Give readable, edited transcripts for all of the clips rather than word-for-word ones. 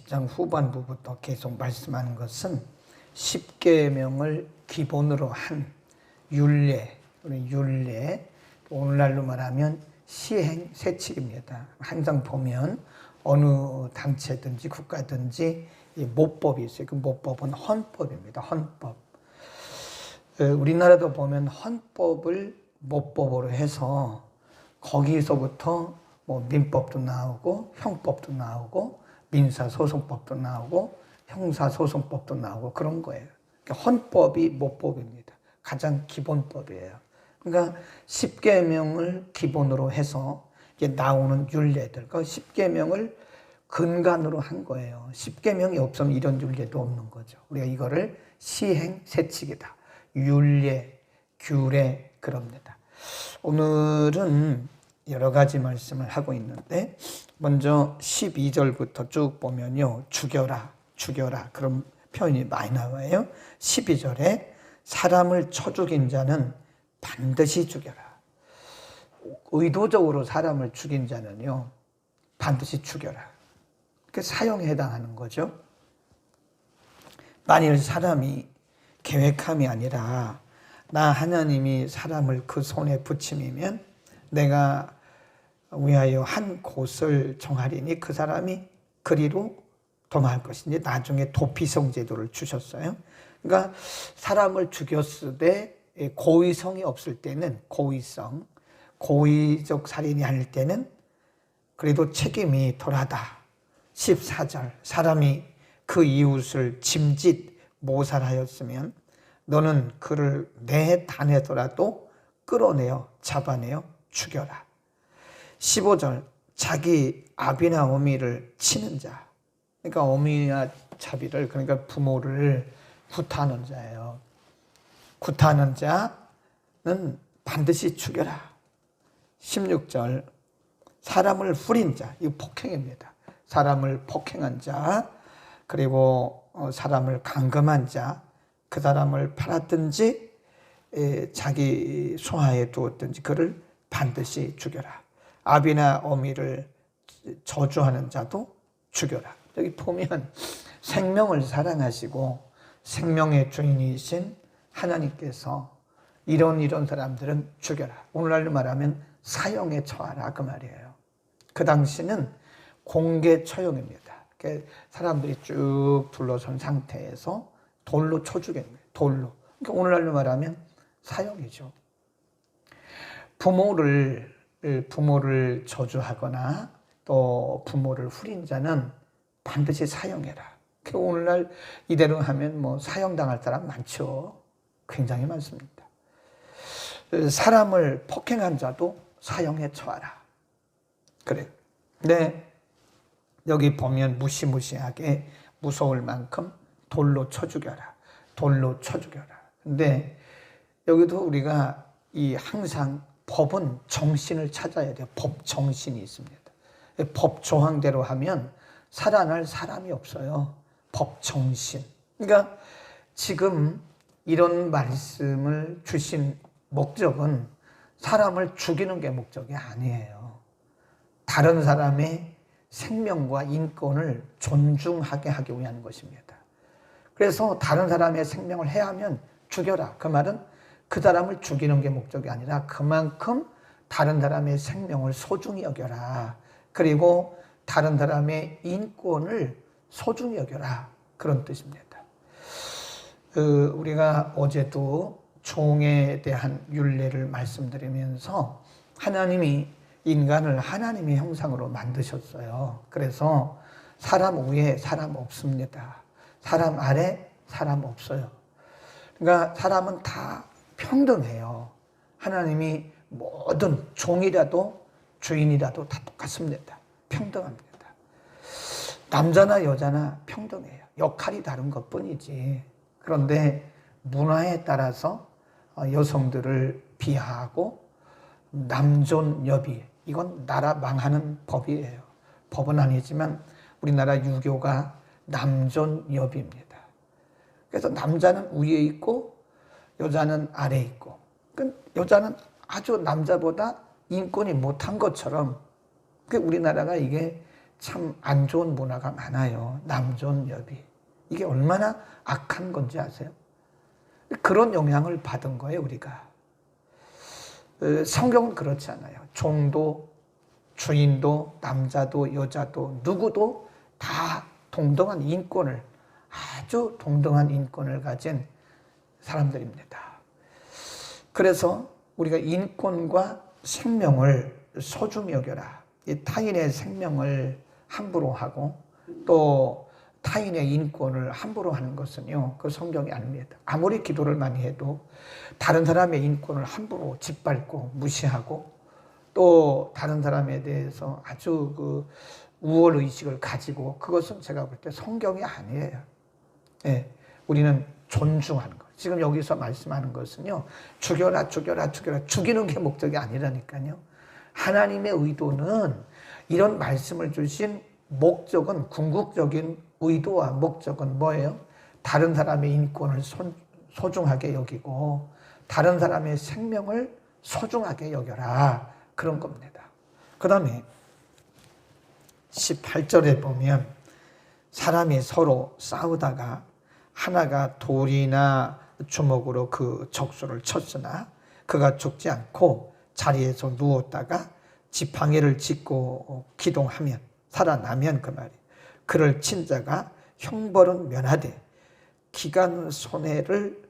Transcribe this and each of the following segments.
10장 후반부부터 계속 말씀하는 것은 10계명을 기본으로 한 율례, 오늘날로 말하면 시행세칙입니다. 항상 보면 어느 단체든지 국가든지 모법이 있어요. 그 모법은 헌법입니다. 헌법. 우리나라도 보면 헌법을 모법으로 해서 거기서부터 뭐 민법도 나오고 형법도 나오고 민사소송법도 나오고 형사소송법도 나오고 그런 거예요. 그러니까 헌법이 모법입니다. 가장 기본법이에요. 그러니까 10계명을 기본으로 해서 나오는 율례들, 그 10계명을 근간으로 한 거예요. 10계명이 없으면 이런 율례도 없는 거죠. 우리가 이거를 시행세칙이다. 율례, 규례 그럽니다. 오늘은 여러 가지 말씀을 하고 있는데 먼저 12절부터 쭉 보면요. 죽여라, 죽여라 그런 표현이 많이 나와요. 12절에 사람을 쳐 죽인 자는 반드시 죽여라. 의도적으로 사람을 죽인 자는요. 반드시 죽여라. 그 사형에 해당하는 거죠. 만일 사람이 계획함이 아니라 나 하나님이 사람을 그 손에 붙임이면 내가 위하여 한 곳을 정하리니 그 사람이 그리로 도망할 것인지 나중에 도피성 제도를 주셨어요. 그러니까 사람을 죽였을 때 고의성이 없을 때는 고의적 살인이 아닐 때는 그래도 책임이 덜하다. 14절 사람이 그 이웃을 짐짓 모살하였으면 너는 그를 내 단에더라도 끌어내어 잡아내어 죽여라. 15절 자기 아비나 어미를 치는 자, 그러니까 어미나 자비를, 그러니까 부모를 구타하는 자예요. 구타하는 자는 반드시 죽여라. 16절 사람을 후린 자, 이거 폭행입니다. 사람을 폭행한 자, 그리고 사람을 감금한 자, 그 사람을 팔았든지 자기 소하에 두었든지 그를 반드시 죽여라. 아비나 어미를 저주하는 자도 죽여라. 여기 보면 생명을 사랑하시고 생명의 주인이신 하나님께서 이런 사람들은 죽여라. 오늘날로 말하면 사형에 처하라 그 말이에요. 그 당시는 공개 처형입니다. 사람들이 쭉 둘러선 상태에서 돌로 쳐 죽이는 거예요. 돌로. 그러니까 오늘날로 말하면 사형이죠. 부모를 저주하거나 또 부모를 후린 자는 반드시 사형해라. 오늘날 이대로 하면 뭐 사형당할 사람 많죠. 굉장히 많습니다. 사람을 폭행한 자도 사형에 처하라. 그래요. 네. 여기 보면 무시무시하게 무서울 만큼 돌로 쳐 죽여라. 돌로 쳐 죽여라. 근데 여기도 우리가 항상 법은 정신을 찾아야 돼요. 법 정신이 있습니다. 법 조항대로 하면 살아날 사람이 없어요. 법 정신. 그러니까 지금 이런 말씀을 주신 목적은 사람을 죽이는 게 목적이 아니에요. 다른 사람의 생명과 인권을 존중하게 하기 위한 것입니다. 그래서 다른 사람의 생명을 해하면 죽여라. 그 말은 그 사람을 죽이는 게 목적이 아니라 그만큼 다른 사람의 생명을 소중히 여겨라. 그리고 다른 사람의 인권을 소중히 여겨라. 그런 뜻입니다. 우리가 어제도 종에 대한 율례를 말씀드리면서 하나님이 인간을 하나님의 형상으로 만드셨어요. 그래서 사람 위에 사람 없습니다. 사람 아래 사람 없어요. 그러니까 사람은 다 평등해요. 하나님이 모든 종이라도 주인이라도 다 똑같습니다. 평등합니다. 남자나 여자나 평등해요. 역할이 다른 것뿐이지. 그런데 문화에 따라서 여성들을 비하하고 남존여비, 이건 나라 망하는 법이에요. 법은 아니지만 우리나라 유교가 남존여비입니다. 그래서 남자는 위에 있고 여자는 아래에 있고, 여자는 아주 남자보다 인권이 못한 것처럼 우리나라가 이게 참 안 좋은 문화가 많아요. 남존여비. 이게 얼마나 악한 건지 아세요? 그런 영향을 받은 거예요, 우리가. 성경은 그렇지 않아요. 종도, 주인도, 남자도, 여자도, 누구도 다 동등한 인권을, 아주 동등한 인권을 가진 사람들입니다. 그래서 우리가 인권과 생명을 소중히 여겨라. 이 타인의 생명을 함부로 하고 또 타인의 인권을 함부로 하는 것은요, 그 성경이 아닙니다. 아무리 기도를 많이 해도 다른 사람의 인권을 함부로 짓밟고 무시하고 또 다른 사람에 대해서 아주 그 우월 의식을 가지고, 그것은 제가 볼 때 성경이 아니에요. 예, 우리는 존중하는 것. 지금 여기서 말씀하는 것은요, 죽여라, 죽여라, 죽여라, 죽이는 게 목적이 아니라니까요. 하나님의 의도는, 이런 말씀을 주신 목적은, 궁극적인 의도와 목적은 뭐예요? 다른 사람의 인권을 소중하게 여기고 다른 사람의 생명을 소중하게 여겨라, 그런 겁니다. 그 다음에 18절에 보면 사람이 서로 싸우다가 하나가 돌이나 주먹으로 그 적수를 쳤으나 그가 죽지 않고 자리에서 누웠다가 지팡이를 짚고 기동하면, 살아나면, 그 말이에요. 그를 친 자가 형벌은 면하되 기간 손해를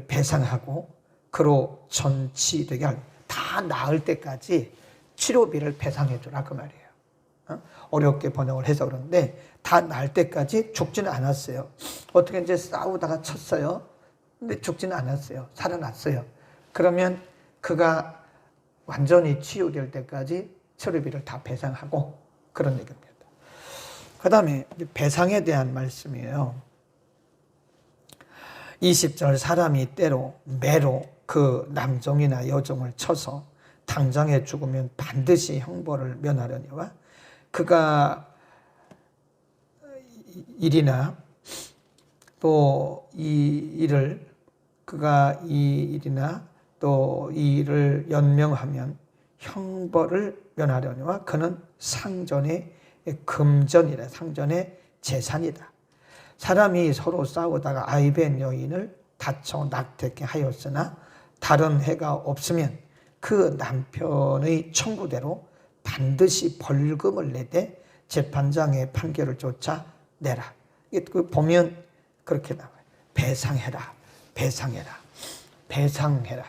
배상하고 그로 전치되게 할, 다 나을 때까지 치료비를 배상해 주라, 그 말이에요. 어렵게 번역을 해서 그런데 다 나을 때까지 죽지는 않았어요. 어떻게 이제 싸우다가 쳤어요. 근데 죽지는 않았어요. 살아났어요. 그러면 그가 완전히 치유될 때까지 치료비를 다 배상하고, 그런 얘기입니다. 그 다음에 배상에 대한 말씀이에요. 20절, 사람이 때로 매로 그 남종이나 여종을 쳐서 당장에 죽으면 반드시 형벌을 면하려니와 그가 일이나 또 이 일을, 그가 이 일이나 또 이 일을 연명하면 형벌을 면하려니와 그는 상전의 금전이라, 상전의 재산이다. 사람이 서로 싸우다가 아이벤 여인을 다쳐 낙태케 하였으나 다른 해가 없으면 그 남편의 청구대로 반드시 벌금을 내되 재판장의 판결을 쫓아 내라. 보면 그렇게 나와요. 배상해라, 배상해라, 배상해라.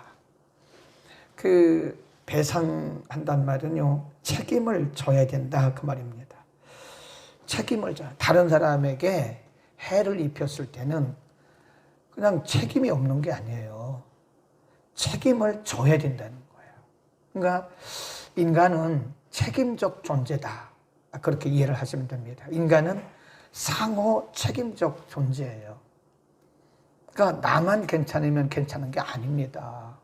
그 배상한단 말은요, 책임을 져야 된다, 그 말입니다. 책임을 져야. 다른 사람에게 해를 입혔을 때는 그냥 책임이 없는 게 아니에요. 책임을 져야 된다는 거예요. 그러니까 인간은 책임적 존재다, 그렇게 이해를 하시면 됩니다. 인간은 상호 책임적 존재예요. 그러니까 나만 괜찮으면 괜찮은 게 아닙니다.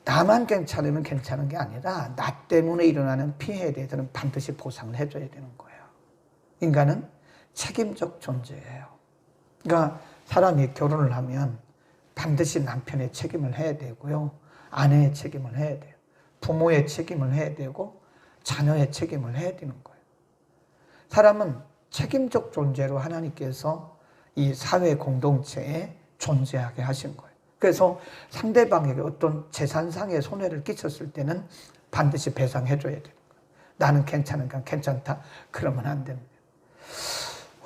나만 괜찮으면 괜찮은 게 아니라 나 때문에 일어나는 피해에 대해서는 반드시 보상을 해줘야 되는 거예요. 인간은 책임적 존재예요. 그러니까 사람이 결혼을 하면 반드시 남편의 책임을 해야 되고요, 아내의 책임을 해야 돼요, 부모의 책임을 해야 되고 자녀의 책임을 해야 되는 거예요. 사람은 책임적 존재로 하나님께서 이 사회 공동체에 존재하게 하신 거예요. 그래서 상대방에게 어떤 재산상의 손해를 끼쳤을 때는 반드시 배상해줘야 되는 거예요. 나는 괜찮으니까 괜찮다, 그러면 안 됩니다.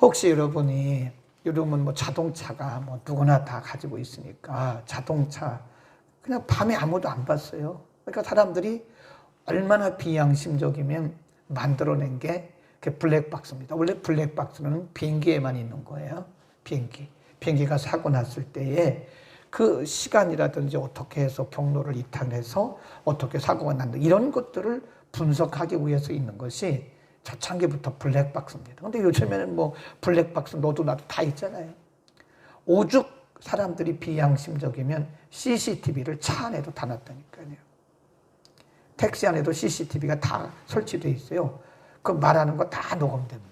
혹시 여러분은 뭐 자동차가 뭐 누구나 다 가지고 있으니까 자동차 그냥 밤에 아무도 안 봤어요. 그러니까 사람들이 얼마나 비양심적이면 만들어낸 게 블랙박스입니다. 원래 블랙박스는 비행기에만 있는 거예요. 비행기가 사고 났을 때에 그 시간이라든지 어떻게 해서 경로를 이탈해서 어떻게 사고가 난다, 이런 것들을 분석하기 위해서 있는 것이 초창기부터 블랙박스입니다. 근데 요즘에는 뭐 블랙박스 너도 나도 다 있잖아요. 오죽 사람들이 비양심적이면 CCTV를 차 안에도 다 놨다니까요. 택시 안에도 CCTV가 다 설치되어 있어요. 그 말하는 거 다 녹음됩니다.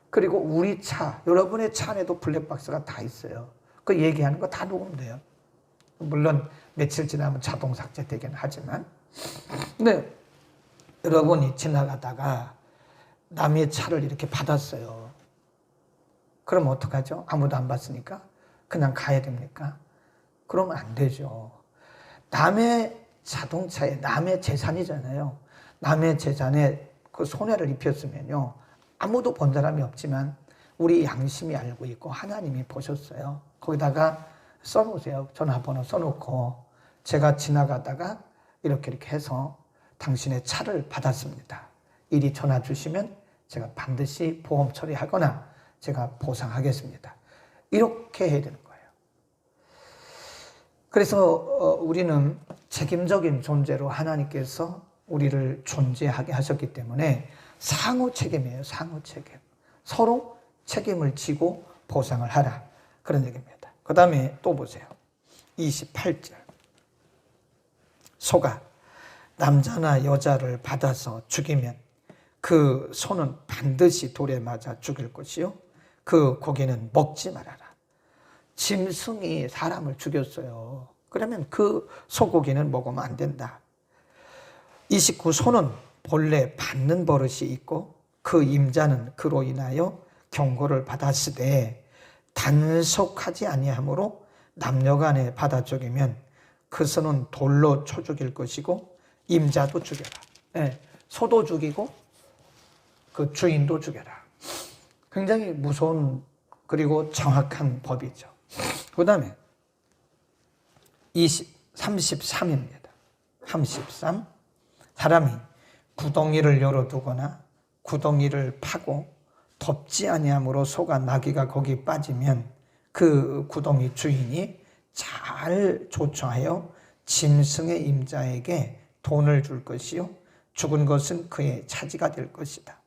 그리고 우리 차, 여러분의 차 안에도 블랙박스가 다 있어요. 그 얘기하는 거 다 녹음돼요. 물론 며칠 지나면 자동 삭제되긴 하지만. 근데 여러분이 지나가다가 남의 차를 이렇게 받았어요. 그럼 어떡하죠? 아무도 안 봤으니까 그냥 가야 됩니까? 그러면 안 되죠. 남의 자동차에 남의 재산이잖아요. 남의 재산에 그 손해를 입혔으면요. 아무도 본 사람이 없지만 우리 양심이 알고 있고 하나님이 보셨어요. 거기다가 써놓으세요. 전화번호 써놓고 제가 지나가다가 이렇게 해서 당신의 차를 받았습니다. 이리 전화 주시면 제가 반드시 보험 처리하거나 제가 보상하겠습니다. 이렇게 해야 되는 거예요. 그래서 우리는 책임적인 존재로 하나님께서 우리를 존재하게 하셨기 때문에 상호 책임이에요. 상호 책임. 서로 책임을 지고 보상을 하라. 그런 얘기입니다. 그 다음에 또 보세요. 28절. 소가 남자나 여자를 받아서 죽이면 그 소는 반드시 돌에 맞아 죽일 것이요. 그 고기는 먹지 말아라. 짐승이 사람을 죽였어요. 그러면 그 소고기는 먹으면 안 된다. 29. 소는 본래 받는 버릇이 있고 그 임자는 그로 인하여 경고를 받았으되 단속하지 아니하므로 남녀간에 받아 죽이면 그 소는 돌로 쳐 죽일 것이고 임자도 죽여라. 네, 소도 죽이고 그 주인도 죽여라. 굉장히 무서운 그리고 정확한 법이죠. 그 다음에 33입니다. 33. 사람이 구덩이를 열어두거나 구덩이를 파고 덮지 아니함으로 소가 나귀가 거기 빠지면 그 구덩이 주인이 잘 조처하여 짐승의 임자에게 돈을 줄 것이요 죽은 것은 그의 차지가 될 것이다.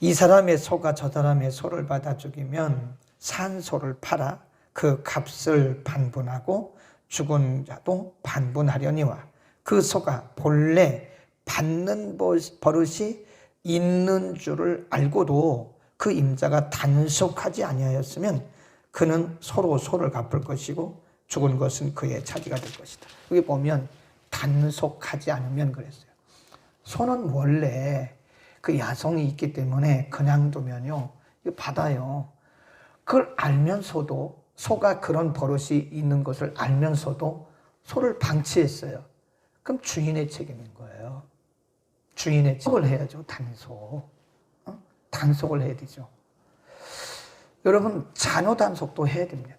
이 사람의 소가 저 사람의 소를 받아 죽이면 산 소를 팔아 그 값을 반분하고 죽은 자도 반분하려니와 그 소가 본래 받는 버릇이 있는 줄을 알고도 그 임자가 단속하지 아니하였으면 그는 서로 소를 갚을 것이고 죽은 것은 그의 차지가 될 것이다. 여기 보면 단속하지 않으면 그랬어요. 소는 원래 그 야성이 있기 때문에 그냥 두면요 이거 받아요. 그걸 알면서도 소가 그런 버릇이 있는 것을 알면서도 소를 방치했어요. 그럼 주인의 책임인 거예요. 주인의 책임을 해야죠. 단속. 단속을 해야 되죠. 여러분 자녀 단속도 해야 됩니다.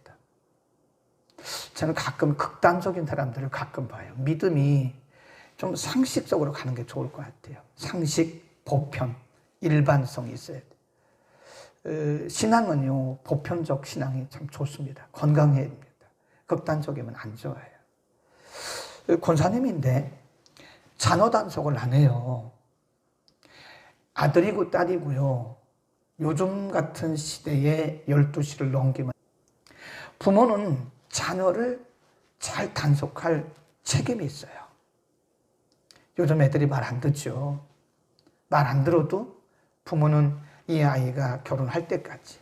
저는 가끔 극단적인 사람들을 가끔 봐요. 믿음이 좀 상식적으로 가는 게 좋을 것 같아요. 상식, 보편, 일반성이 있어야 돼요. 신앙은요, 보편적 신앙이 참 좋습니다. 건강해야 됩니다. 극단적이면 안 좋아요. 권사님인데 자녀 단속을 안 해요. 아들이고 딸이고요. 요즘 같은 시대에 12시를 넘기면 부모는 자녀를 잘 단속할 책임이 있어요. 요즘 애들이 말 안 듣죠. 말 안 들어도 부모는 이 아이가 결혼할 때까지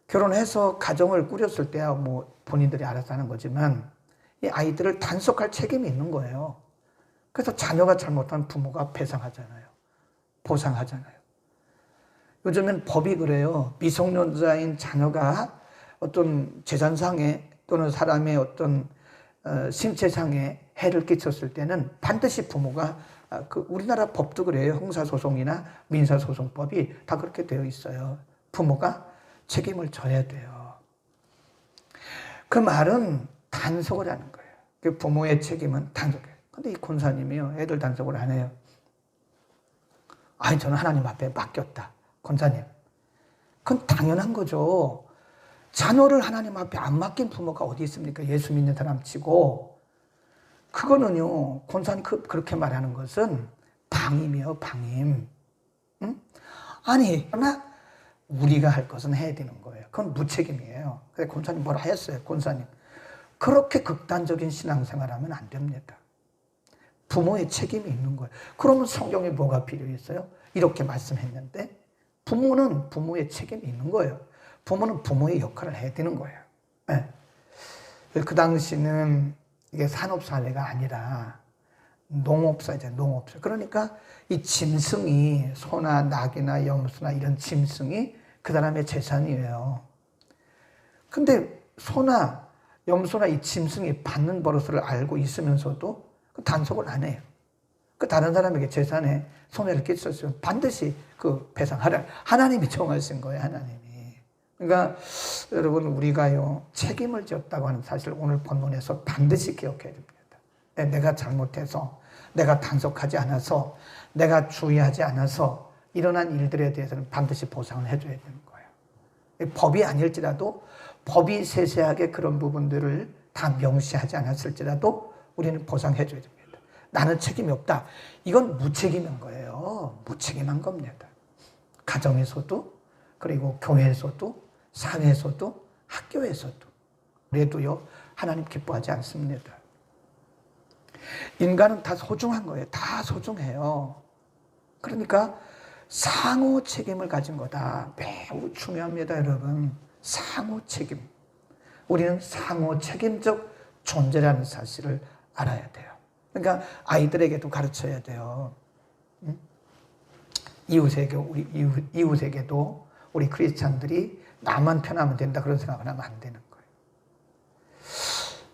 결혼해서 가정을 꾸렸을 때야 뭐 본인들이 알아서 하는 거지만 이 아이들을 단속할 책임이 있는 거예요. 그래서 자녀가 잘못하면 부모가 배상하잖아요. 보상하잖아요. 요즘엔 법이 그래요. 미성년자인 자녀가 어떤 재산상에 또는 사람의 어떤 신체상에 해를 끼쳤을 때는 반드시 부모가 그 우리나라 법도 그래요. 형사소송이나 민사소송법이 다 그렇게 되어 있어요. 부모가 책임을 져야 돼요. 그 말은 단속을 하는 거예요. 그 부모의 책임은 단속이에요. 근데 이 권사님이요, 애들 단속을 안 해요. 아니, 저는 하나님 앞에 맡겼다. 권사님. 그건 당연한 거죠. 자녀를 하나님 앞에 안 맡긴 부모가 어디 있습니까? 예수 믿는 사람 치고. 그거는요, 권사님 그렇게 말하는 것은 방임이에요, 방임. 응? 아니, 그러나 우리가 할 것은 해야 되는 거예요. 그건 무책임이에요. 그래서 권사님 뭐라 하셨어요, 권사님. 그렇게 극단적인 신앙생활하면 안 됩니다. 부모의 책임이 있는 거예요. 그러면 성경에 뭐가 필요했어요? 이렇게 말씀했는데 부모는 부모의 책임이 있는 거예요. 부모는 부모의 역할을 해야 되는 거예요. 네. 그 당시는 이게 산업사회가 아니라 농업사죠, 농업사. 그러니까 이 짐승이 소나 낙이나 염소나 이런 짐승이 그 사람의 재산이에요. 근데 소나 염소나 이 짐승이 받는 버릇을 알고 있으면서도 그 단속을 안 해요. 그 다른 사람에게 재산에 손해를 끼쳤으면 반드시 그 배상하라. 하나님이 정하신 거예요, 하나님이. 그러니까 여러분, 우리가요 책임을 졌다고 하는 사실을 오늘 본문에서 반드시 기억해야 됩니다. 내가 잘못해서, 내가 단속하지 않아서, 내가 주의하지 않아서 일어난 일들에 대해서는 반드시 보상을 해줘야 되는 거예요. 법이 아닐지라도, 법이 세세하게 그런 부분들을 다 명시하지 않았을지라도 우리는 보상해줘야 됩니다. 나는 책임이 없다. 이건 무책임한 거예요. 무책임한 겁니다. 가정에서도, 그리고 교회에서도, 사회에서도, 학교에서도. 그래도요, 하나님 기뻐하지 않습니다. 인간은 다 소중한 거예요. 다 소중해요. 그러니까 상호 책임을 가진 거다. 매우 중요합니다, 여러분. 상호 책임. 우리는 상호 책임적 존재라는 사실을 알아야 돼요. 그러니까 아이들에게도 가르쳐야 돼요. 이웃에게도 우리 크리스찬들이 나만 편하면 된다 그런 생각을 하면 안 되는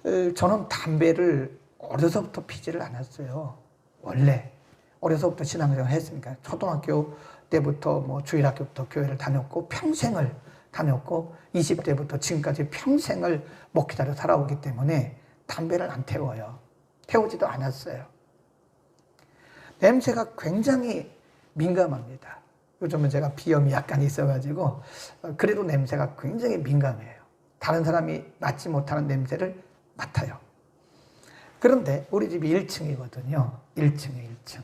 거예요. 저는 담배를 어려서부터 피지를 않았어요. 원래 어려서부터 신앙생활을 했으니까 초등학교 때부터 뭐 주일학교부터 교회를 다녔고 평생을 다녔고 20대부터 지금까지 평생을 목회자로 살아오기 때문에 담배를 안 태워요. 태우지도 않았어요. 냄새가 굉장히 민감합니다. 요즘은 제가 비염이 약간 있어가지고 그래도 냄새가 굉장히 민감해요. 다른 사람이 맡지 못하는 냄새를 맡아요. 그런데 우리 집이 1층이거든요. 1층에 1층.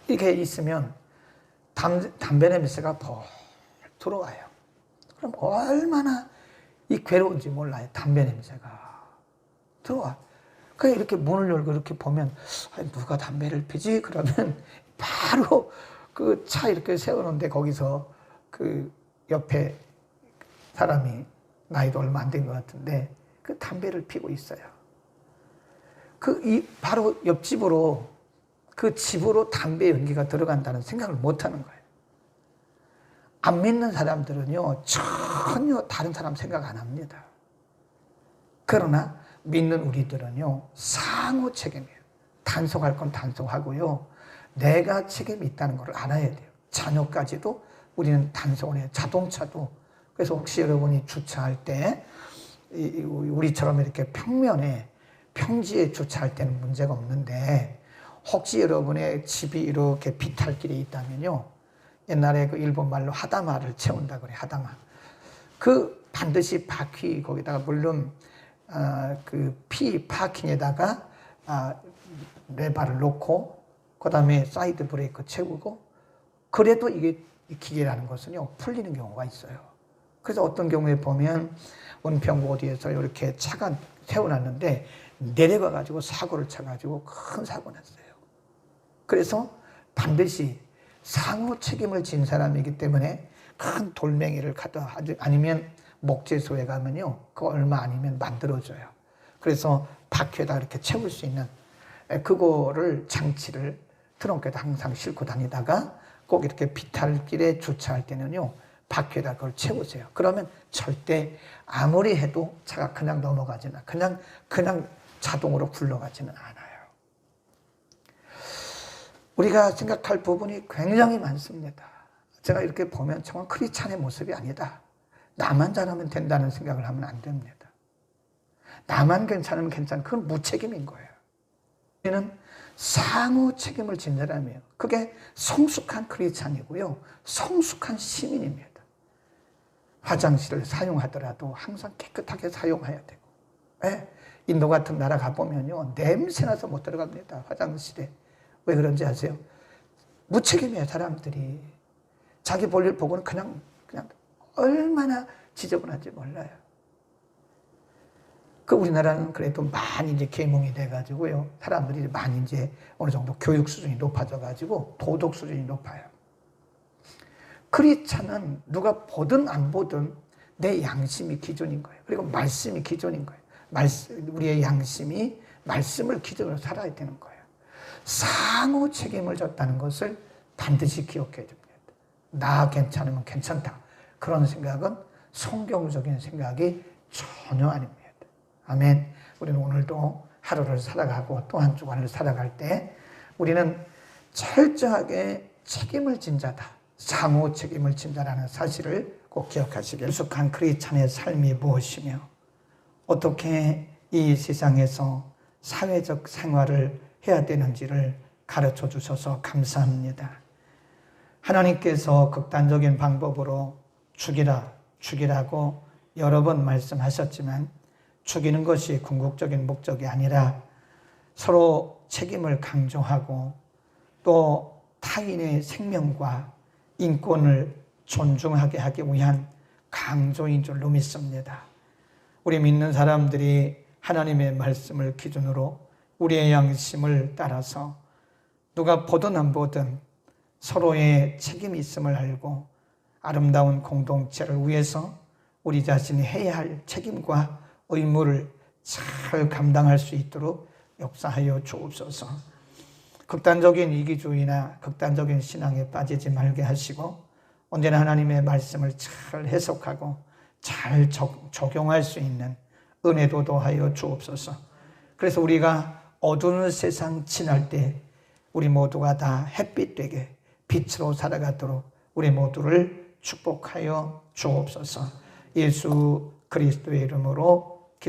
이렇게 있으면 담배 냄새가 벌 들어와요. 그럼 얼마나 이 괴로운지 몰라요. 담배 냄새가 들어와. 그냥 이렇게 문을 열고 이렇게 보면 누가 담배를 피지? 그러면 바로 그 차 이렇게 세워놓은데 거기서 그 옆에 사람이 나이도 얼마 안 된 것 같은데 그 담배를 피고 있어요. 바로 옆집으로 그 집으로 담배 연기가 들어간다는 생각을 못 하는 거예요. 안 믿는 사람들은요, 전혀 다른 사람 생각 안 합니다. 그러나 믿는 우리들은요, 상호 책임이에요. 단속할 건 단속하고요, 내가 책임이 있다는 걸 알아야 돼요. 자녀까지도 우리는 단속을 해요. 자동차도. 그래서 혹시 여러분이 주차할 때, 우리처럼 이렇게 평지에 주차할 때는 문제가 없는데, 혹시 여러분의 집이 이렇게 비탈길이 있다면요, 옛날에 그 일본 말로 하다마를 채운다 그래, 하다마. 그 반드시 바퀴, 거기다가 물론, 파킹에다가, 레바를 놓고, 그 다음에 사이드 브레이크 채우고, 그래도 이게 기계라는 것은요, 풀리는 경우가 있어요. 그래서 어떤 경우에 보면, 은평구 어디에서 이렇게 차가 세워놨는데, 내려가가지고 사고를 쳐가지고 큰 사고 났어요. 그래서 반드시 상호 책임을 진 사람이기 때문에 큰 돌멩이를 갖다 아니면 목재소에 가면요, 그거 얼마 아니면 만들어줘요. 그래서 바퀴에다 이렇게 채울 수 있는 그거를 장치를 트렁크에다 항상 싣고 다니다가 꼭 이렇게 비탈길에 주차할 때는요, 바퀴에다 그걸 채우세요. 그러면 절대 아무리 해도 차가 그냥 넘어가지는, 그냥 자동으로 굴러가지는 않아요. 우리가 생각할 부분이 굉장히 많습니다. 제가 이렇게 보면 정말 크리스찬의 모습이 아니다. 나만 잘하면 된다는 생각을 하면 안 됩니다. 나만 괜찮으면 괜찮은, 그건 무책임인 거예요. 우리는 상호 책임을 진 사람이에요. 그게 성숙한 크리스찬이고요, 성숙한 시민입니다. 화장실을 사용하더라도 항상 깨끗하게 사용해야 되고, 인도 같은 나라 가보면요, 냄새나서 못 들어갑니다, 화장실에. 왜 그런지 아세요? 무책임해요, 사람들이. 자기 볼일 보고는 그냥 얼마나 지저분한지 몰라요. 우리나라는 그래도 많이 이제 계몽이 돼가지고요, 사람들이 많이 이제 어느 정도 교육 수준이 높아져가지고 도덕 수준이 높아요. 크리스찬은 누가 보든 안 보든 내 양심이 기준인 거예요. 그리고 말씀이 기준인 거예요. 우리의 양심이 말씀을 기준으로 살아야 되는 거예요. 상호 책임을 졌다는 것을 반드시 기억해야 됩니다. 나 괜찮으면 괜찮다. 그런 생각은 성경적인 생각이 전혀 아닙니다. 아멘. 우리는 오늘도 하루를 살아가고 또 한 주간을 살아갈 때 우리는 철저하게 책임을 진 자다. 상호 책임을 진 자라는 사실을 꼭 기억하시길. 익숙한 크리스찬의 삶이 무엇이며 어떻게 이 세상에서 사회적 생활을 해야 되는지를 가르쳐 주셔서 감사합니다. 하나님께서 극단적인 방법으로 죽이라고 여러 번 말씀하셨지만 죽이는 것이 궁극적인 목적이 아니라 서로 책임을 강조하고 또 타인의 생명과 인권을 존중하게 하기 위한 강조인 줄로 믿습니다. 우리 믿는 사람들이 하나님의 말씀을 기준으로 우리의 양심을 따라서 누가 보든 안 보든 서로의 책임이 있음을 알고 아름다운 공동체를 위해서 우리 자신이 해야 할 책임과 의무를 잘 감당할 수 있도록 역사하여 주옵소서. 극단적인 이기주의나 극단적인 신앙에 빠지지 말게 하시고 언제나 하나님의 말씀을 잘 해석하고 잘 적용할 수 있는 은혜도 더하여 주옵소서. 그래서 우리가 어두운 세상 지날 때 우리 모두가 다 햇빛 되게 빛으로 살아가도록 우리 모두를 축복하여 주옵소서. 예수 그리스도의 이름으로